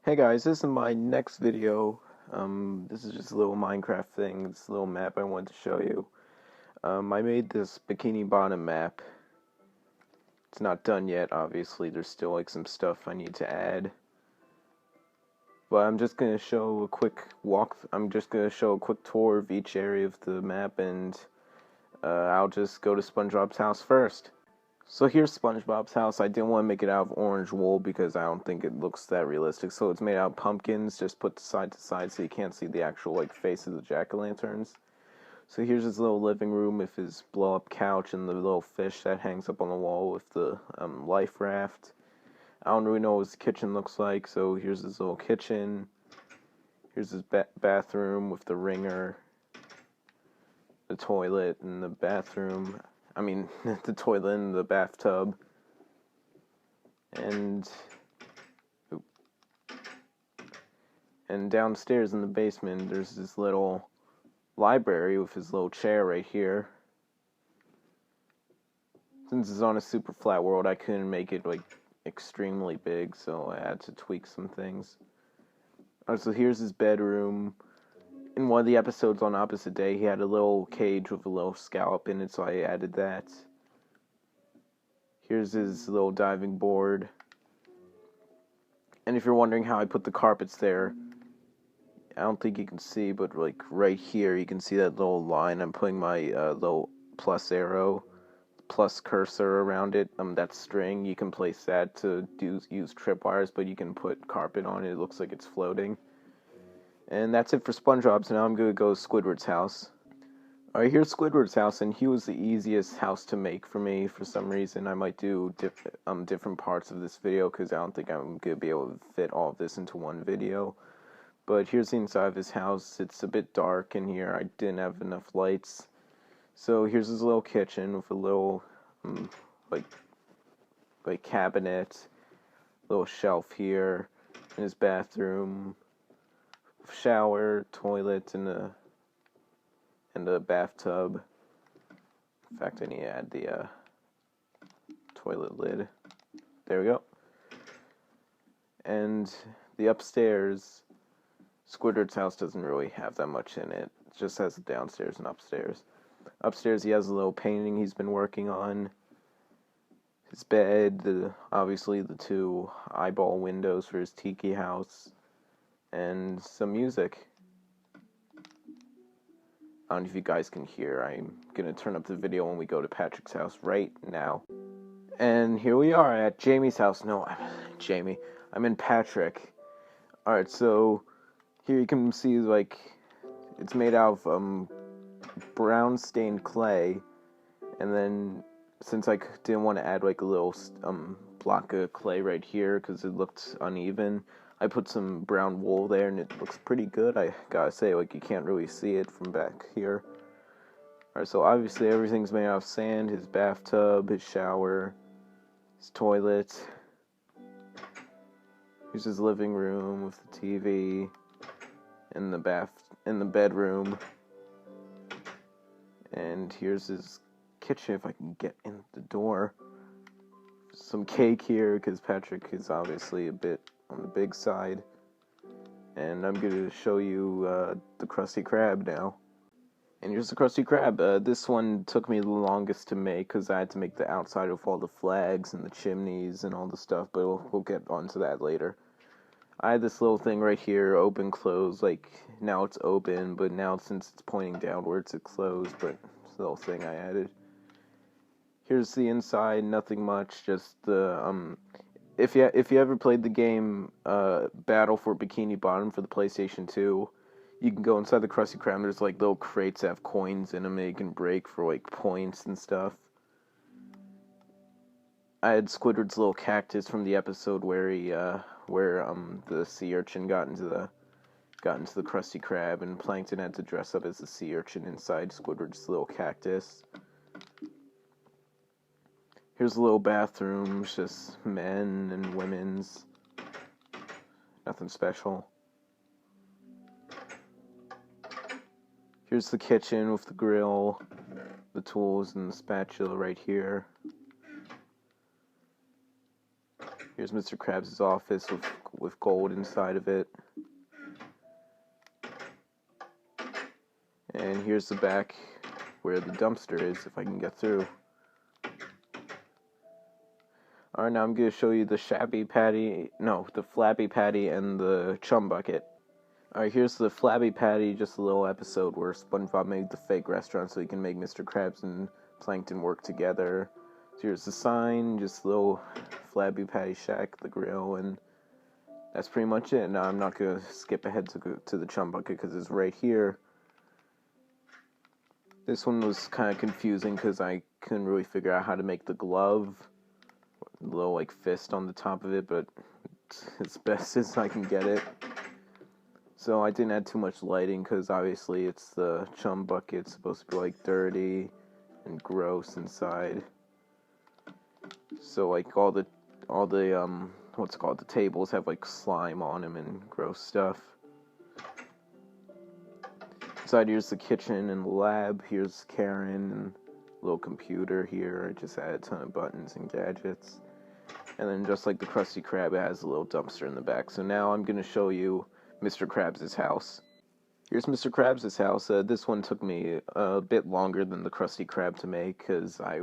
Hey guys, this is my next video. This is just a little Minecraft thing, this little map I wanted to show you. I made this Bikini Bottom map. It's not done yet, obviously. There's still like some stuff I need to add. But I'm just gonna show a quick tour of each area of the map, and I'll just go to SpongeBob's house first. So here's SpongeBob's house. I didn't want to make it out of orange wool because I don't think it looks that realistic. So it's made out of pumpkins, just put side to side so you can't see the actual like face of the jack-o'-lanterns. So here's his little living room with his blow-up couch and the little fish that hangs up on the wall with the life raft. I don't really know what his kitchen looks like, so here's his little kitchen. Here's his bathroom with the ringer, the toilet, and the bathroom. I mean, the toilet and the bathtub. And downstairs in the basement, there's this little library with his little chair right here. Since it's on a super flat world, I couldn't make it like extremely big, so I had to tweak some things. So here's his bedroom. In one of the episodes on Opposite Day, he had a little cage with a little scallop in it, so I added that. Here's his little diving board. And if you're wondering how I put the carpets there, I don't think you can see, but like right here, you can see that little line. I'm putting my little plus arrow, plus cursor around it. That string, you can place that to use tripwires, but you can put carpet on it. It looks like it's floating. And that's it for SpongeBob, so now I'm going to go to Squidward's house. Alright, here's Squidward's house, and he was the easiest house to make for me. For some reason, I might do different parts of this video, because I don't think I'm going to be able to fit all of this into one video. But here's the inside of his house. It's a bit dark in here. I didn't have enough lights. So here's his little kitchen with a little, like cabinet, little shelf here, in his bathroom, shower, toilet, and a bathtub. In fact, I need to add the toilet lid. There we go. And the upstairs, Squidward's house doesn't really have that much in it. It just has the downstairs and upstairs. Upstairs, he has a little painting he's been working on. His bed, obviously the two eyeball windows for his tiki house, and some music. I don't know if you guys can hear. I'm gonna turn up the video when we go to Patrick's house right now. And here we are at Jamie's house. No, I'm Jamie. I'm in Patrick. Alright, so here you can see, like, it's made out of brown stained clay, and then since I didn't want to add like a little block of clay right here because it looked uneven, I put some brown wool there, and it looks pretty good. I gotta say, like, you can't really see it from back here. Alright, so obviously everything's made out of sand. His bathtub, his shower, his toilet. Here's his living room with the TV, in the bedroom. And here's his kitchen, if I can get in the door. Some cake here, because Patrick is obviously a bit on the big side. And I'm going to show you the Krusty Krab now. And here's the Krusty Krab. This one took me the longest to make, because I had to make the outside of all the flags and the chimneys and all the stuff, but we'll get onto that later. I had this little thing right here, open, close, like, now it's open, but now since it's pointing downwards, it's closed, but it's the little thing I added. Here's the inside, nothing much, just the, if you ever played the game, Battle for Bikini Bottom for the PlayStation 2, you can go inside the Krusty Krab, there's, like, little crates that have coins in them that you can break for, like, points and stuff. I had Squidward's little cactus from the episode where he, the sea urchin got into the Krusty Krab, and Plankton had to dress up as the sea urchin inside Squidward's little cactus. Here's a little bathroom, it's just men and women's. Nothing special. Here's the kitchen with the grill, the tools, and the spatula right here. Here's Mr. Krabs' office with gold inside of it. And here's the back where the dumpster is, if I can get through. Alright, now I'm going to show you the Flabby Patty and the Chum Bucket. Alright, here's the Flabby Patty, just a little episode where SpongeBob made the fake restaurant so he can make Mr. Krabs and Plankton work together. So here's the sign, just a little Flabby Patty shack, the grill, and that's pretty much it. Now I'm not going to skip ahead to the Chum Bucket because it's right here. This one was kind of confusing because I couldn't really figure out how to make the glove. A little like fist on the top of it, but it's as best as I can get it. So I didn't add too much lighting because obviously it's the Chum Bucket. It's supposed to be like dirty and gross inside. So like all the the tables have like slime on them and gross stuff. Inside here's the kitchen and the lab. Here's Karen and a little computer here. I just added a ton of buttons and gadgets. And then just like the Krusty Krab, it has a little dumpster in the back. So now I'm going to show you Mr. Krabs' house. Here's Mr. Krabs' house. This one took me a bit longer than the Krusty Krab to make because I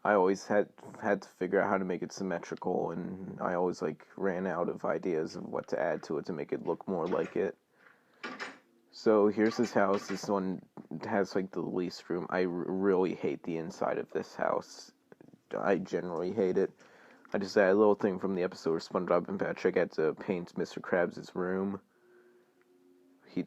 always had to figure out how to make it symmetrical, and I always ran out of ideas of what to add to it to make it look more like it. So here's his house. This one has the least room. I really hate the inside of this house. I generally hate it. I just added a little thing from the episode where SpongeBob and Patrick had to paint Mr. Krabs' room. He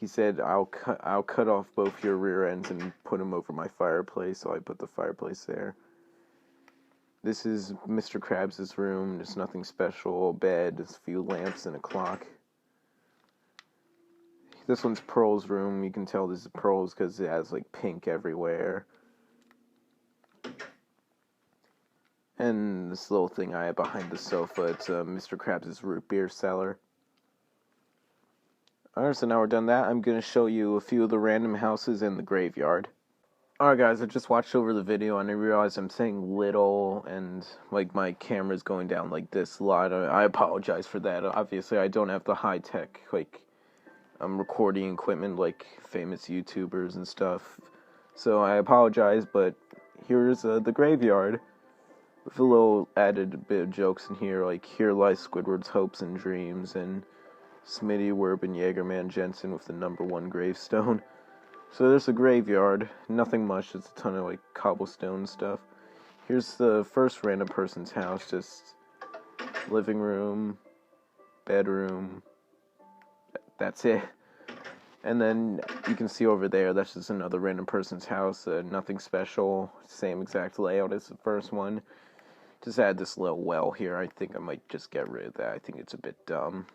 said I'll cut off both your rear ends and put them over my fireplace. So I put the fireplace there. This is Mr. Krabs' room. There's nothing special. A bed, there's a few lamps and a clock. This one's Pearl's room. You can tell this is Pearl's because it has pink everywhere. And this little thing I have behind the sofa, it's Mr. Krabs' root beer cellar. Alright, so now we're done that, I'm going to show you a few of the random houses in the graveyard. Alright guys, I just watched over the video and I realized I'm saying little and my camera's going down like this a lot. I apologize for that. Obviously I don't have the high-tech recording equipment like famous YouTubers and stuff. So I apologize, but here's the graveyard. With a little added bit of jokes in here, here lies Squidward's hopes and dreams, and Smitty, Werb, and Jaegerman Jensen with the #1 gravestone. So there's a graveyard, nothing much, just a ton of cobblestone stuff. Here's the first random person's house, just living room, bedroom, that's it. And then you can see over there, that's just another random person's house, nothing special, same exact layout as the first one. Just add this little well here. I think I might just get rid of that. I think it's a bit dumb.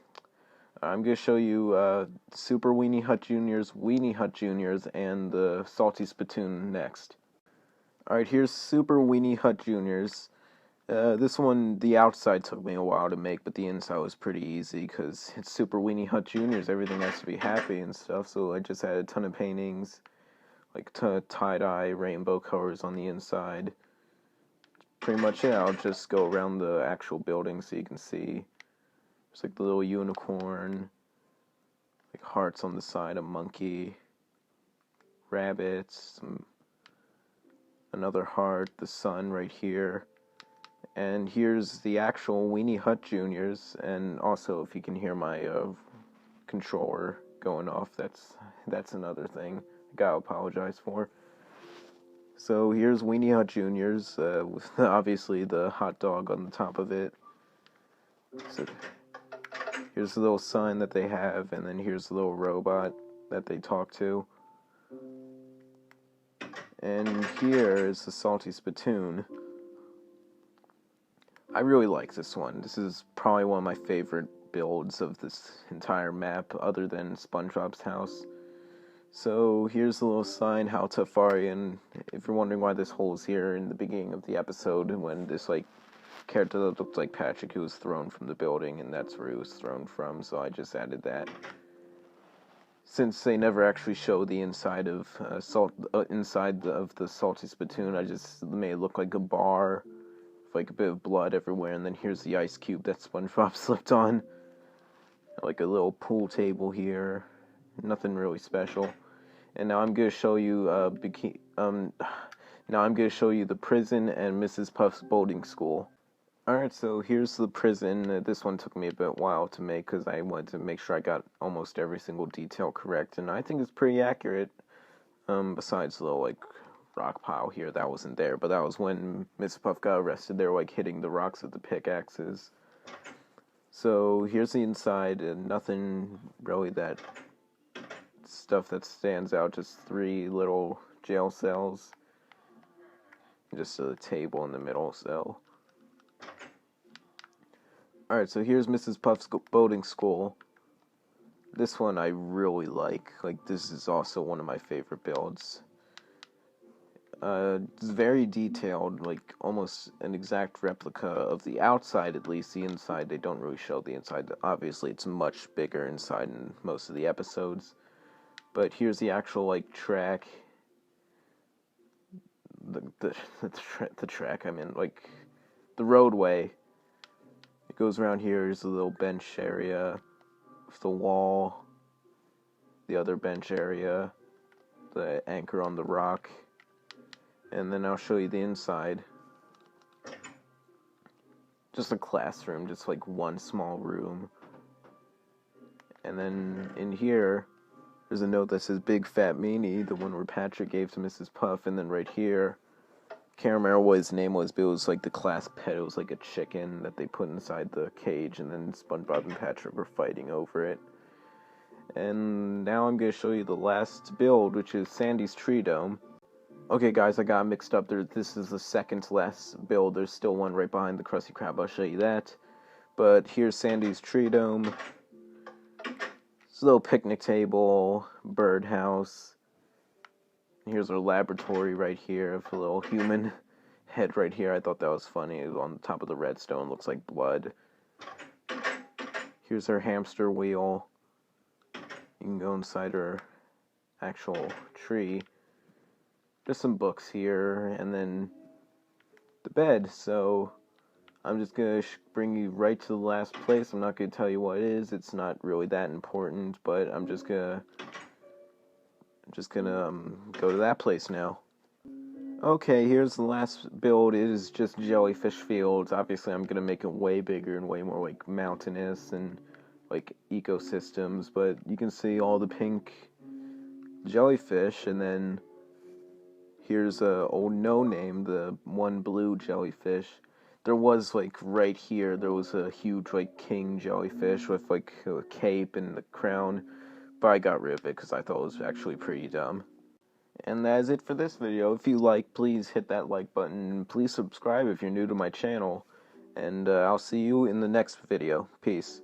I'm going to show you Super Weenie Hut Juniors, Weenie Hut Juniors, and the Salty Spittoon next. Alright, here's Super Weenie Hut Juniors. This one, the outside took me a while to make, but the inside was pretty easy because it's Super Weenie Hut Juniors. Everything has to be happy and stuff, so I just added a ton of paintings, tie-dye, rainbow colors on the inside. Pretty much it. I'll just go around the actual building so you can see. There's the little unicorn, hearts on the side, a monkey, rabbits, another heart, the sun right here. And here's the actual Weenie Hut Juniors, and also if you can hear my controller going off, that's another thing I gotta apologize for. So here's Weenie Hut Juniors, with obviously the hot dog on the top of it. So here's the little sign that they have, and then here's the little robot that they talk to. And here is the Salty Spittoon. I really like this one. This is probably one of my favorite builds of this entire map, other than SpongeBob's house. So here's the little sign, How Tafari, and if you're wondering why this hole is here in the beginning of the episode, when this character that looked like Patrick who was thrown from the building, and that's where he was thrown from, so I just added that. Since they never actually show the inside of of the Salty Spittoon, I just made it look like a bar like a bit of blood everywhere, and then here's the ice cube that SpongeBob slipped on. Like a little pool table here. Nothing really special. And now I'm gonna show you now I'm gonna show you the prison and Mrs. Puff's boarding school. Alright, so here's the prison. This one took me a bit while to make because I wanted to make sure I got almost every single detail correct, and I think it's pretty accurate. Besides the little, like, rock pile here, that wasn't there, but that was when Mrs. Puff got arrested. They were, like, hitting the rocks with the pickaxes. So here's the inside, and nothing really that stuff that stands out, just 3 little jail cells. Just a table in the middle, so. Alright, so here's Mrs. Puff's boating school. This one I really like. Like, this is also one of my favorite builds. It's very detailed, like, almost an exact replica of the outside, at least. The inside, they don't really show the inside. Obviously, it's much bigger inside in most of the episodes. But here's the actual, like, track. The track, I mean, like, the roadway. It goes around here. There's a little bench area with the wall, the other bench area, the anchor on the rock, and then I'll show you the inside. Just a classroom, just like one small room. And then in here, there's a note that says Big Fat Meanie, the one where Patrick gave to Mrs. Puff, and then right here, can't remember what his name was, but it was like the class pet. It was like a chicken that they put inside the cage, and then SpongeBob and Patrick were fighting over it. And now I'm going to show you the last build, which is Sandy's Tree Dome. Okay, guys, I got mixed up there. This is the second to last build. There's still one right behind the Krusty Krab. I'll show you that. But here's Sandy's Tree Dome. It's a little picnic table, birdhouse. Here's our laboratory right here with a little human head right here. I thought that was funny. On the top of the redstone, looks like blood. Here's our hamster wheel. You can go inside our actual tree. There's some books here, and then the bed. So I'm just gonna bring you right to the last place. I'm not gonna tell you what it is. It's not really that important, but I'm just gonna go to that place now. Okay, here's the last build. It is just jellyfish fields. Obviously, I'm gonna make it way bigger and way more like mountainous and like ecosystems, but you can see all the pink jellyfish, and then here's a old no name, the one blue jellyfish. There was like right here, there was a huge like king jellyfish with like a cape and the crown, but I got rid of it because I thought it was actually pretty dumb. And that is it for this video. If you like, please hit that like button. Please subscribe if you're new to my channel. And I'll see you in the next video. Peace.